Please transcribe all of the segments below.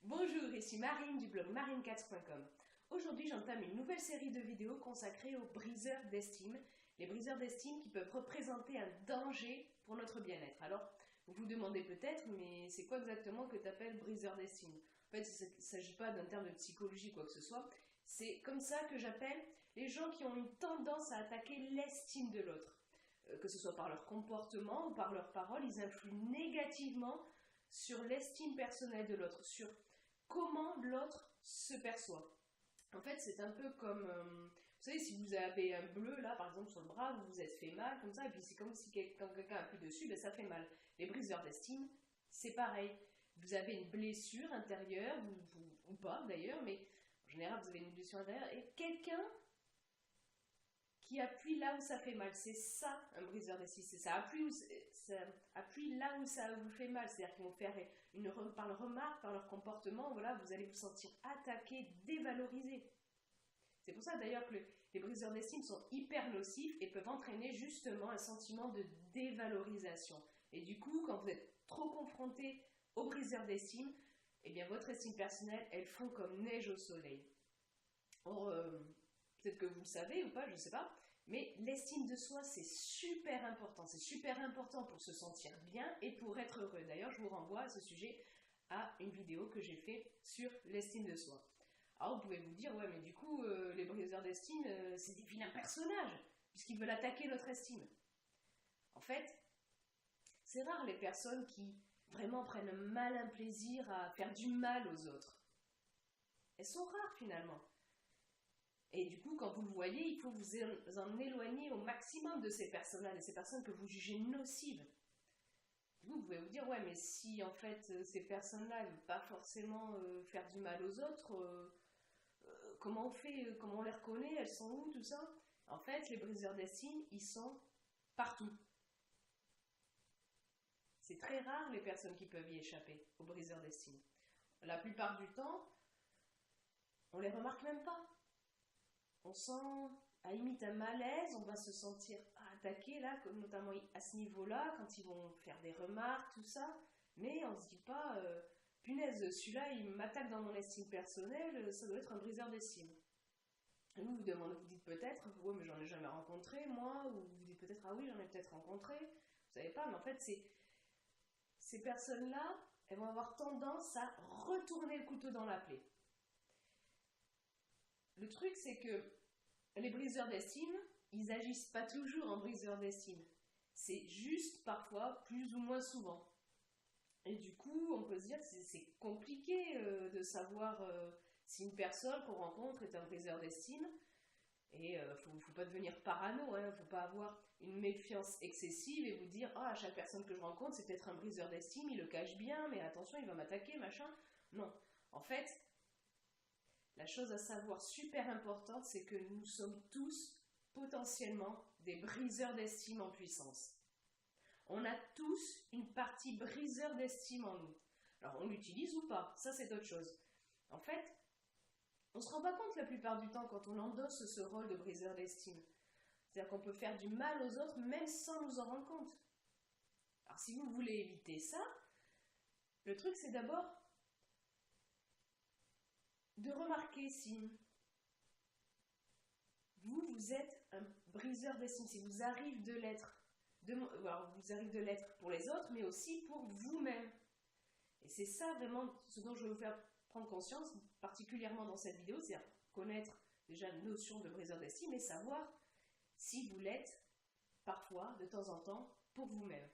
Bonjour, ici Marine du blog marinecats.com. Aujourd'hui, j'entame une nouvelle série de vidéos consacrée aux briseurs d'estime. Les briseurs d'estime qui peuvent représenter un danger pour notre bien-être. Alors, vous vous demandez peut-être, mais c'est quoi exactement que tu appelles briseur d'estime? En fait, il ne s'agit pas d'un terme de psychologie, quoi que ce soit. C'est comme ça que j'appelle les gens qui ont une tendance à attaquer l'estime de l'autre. Que ce soit par leur comportement ou par leurs paroles, ils influent négativement sur l'estime personnelle de l'autre, sur comment l'autre se perçoit. En fait, c'est un peu comme, vous savez, si vous avez un bleu, là, par exemple, sur le bras, vous vous êtes fait mal, comme ça, et puis c'est comme si quand quelqu'un appuie dessus, ben, ça fait mal. Les briseurs d'estime, c'est pareil. Vous avez une blessure intérieure, ou pas d'ailleurs, mais en général, vous avez une blessure intérieure, et quelqu'un qui appuie là où ça fait mal. C'est ça, un briseur d'estime. Ça appuie là où ça vous fait mal. C'est-à-dire qu'ils vont faire par leur remarque, par leur comportement, voilà, vous allez vous sentir attaqué, dévalorisé. C'est pour ça d'ailleurs que les briseurs d'estime sont hyper nocifs et peuvent entraîner justement un sentiment de dévalorisation. Et du coup, quand vous êtes trop confronté aux briseurs d'estime, eh bien votre estime personnelle, elle fond comme neige au soleil. Or, peut-être que vous le savez ou pas, je ne sais pas, mais l'estime de soi, c'est super important. C'est super important pour se sentir bien et pour être heureux. D'ailleurs, je vous renvoie à ce sujet à une vidéo que j'ai faite sur l'estime de soi. Alors, vous pouvez vous dire, ouais, mais du coup, les briseurs d'estime, c'est des vilains personnages, puisqu'ils veulent attaquer notre estime. En fait, c'est rare les personnes qui vraiment prennent un malin plaisir à faire du mal aux autres. Elles sont rares finalement. Et du coup, quand vous le voyez, il faut vous en éloigner au maximum de ces personnes-là, de ces personnes que vous jugez nocives. Du coup, vous pouvez vous dire, ouais, mais si en fait ces personnes-là ne veulent pas forcément faire du mal aux autres, comment on fait, comment on les reconnaît, elles sont où, tout ça? En fait, les briseurs d'estime, ils sont partout. C'est très rare les personnes qui peuvent y échapper aux briseurs d'estime. La plupart du temps, on les remarque même pas. On sent à limite un malaise, on va se sentir attaqué là, notamment à ce niveau-là, quand ils vont faire des remarques, tout ça, mais on se dit pas, punaise, celui-là il m'attaque dans mon estime personnelle, ça doit être un briseur d'estime. Et vous vous dites peut-être, ouais mais j'en ai jamais rencontré moi, ou vous dites peut-être, ah oui j'en ai peut-être rencontré, vous savez pas, mais en fait ces personnes-là, elles vont avoir tendance à retourner le couteau dans la plaie. Le truc, c'est que les briseurs d'estime, ils agissent pas toujours en briseurs d'estime. C'est juste parfois, plus ou moins souvent. Et du coup, on peut se dire que c'est compliqué de savoir si une personne qu'on rencontre est un briseur d'estime. Et faut pas devenir parano, hein, faut pas avoir une méfiance excessive et vous dire à chaque personne que je rencontre, c'est peut-être un briseur d'estime, il le cache bien, mais attention, il va m'attaquer, machin. Non. En fait, la chose à savoir super importante, c'est que nous sommes tous potentiellement des briseurs d'estime en puissance. On a tous une partie briseur d'estime en nous. Alors on l'utilise ou pas, ça c'est autre chose. En fait, on ne se rend pas compte la plupart du temps quand on endosse ce rôle de briseur d'estime. C'est-à-dire qu'on peut faire du mal aux autres même sans nous en rendre compte. Alors si vous voulez éviter ça, le truc c'est d'abord de remarquer si vous êtes un briseur d'estime, si vous arrivez de l'être. Vous arrivez de l'être pour les autres, mais aussi pour vous-même. Et c'est ça vraiment ce dont je veux vous faire prendre conscience, particulièrement dans cette vidéo, c'est-à-dire connaître déjà la notion de briseur d'estime et savoir si vous l'êtes parfois, de temps en temps, pour vous-même.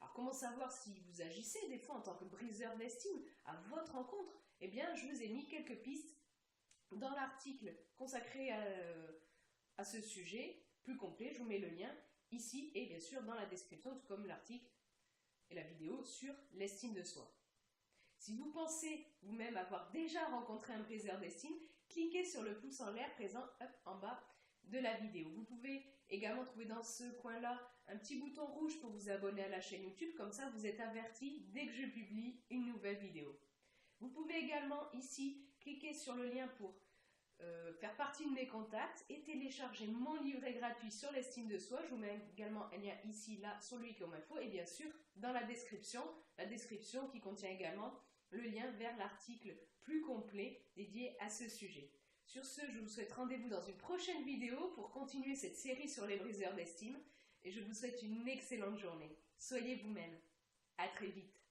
Alors comment savoir si vous agissez des fois en tant que briseur d'estime à votre rencontre? Eh bien, je vous ai mis quelques pistes dans l'article consacré à ce sujet, plus complet, je vous mets le lien ici et bien sûr dans la description, tout comme l'article et la vidéo sur l'estime de soi. Si vous pensez vous-même avoir déjà rencontré un briseur d'estime, cliquez sur le pouce en l'air présent en bas de la vidéo. Vous pouvez également trouver dans ce coin-là un petit bouton rouge pour vous abonner à la chaîne YouTube, comme ça vous êtes averti dès que je publie une nouvelle vidéo. Vous pouvez également ici cliquer sur le lien pour faire partie de mes contacts et télécharger mon livret gratuit sur l'estime de soi. Je vous mets également un lien ici, là, sur lui comme info et bien sûr dans la description qui contient également le lien vers l'article plus complet dédié à ce sujet. Sur ce, je vous souhaite rendez-vous dans une prochaine vidéo pour continuer cette série sur les briseurs d'estime et je vous souhaite une excellente journée. Soyez vous-même. À très vite.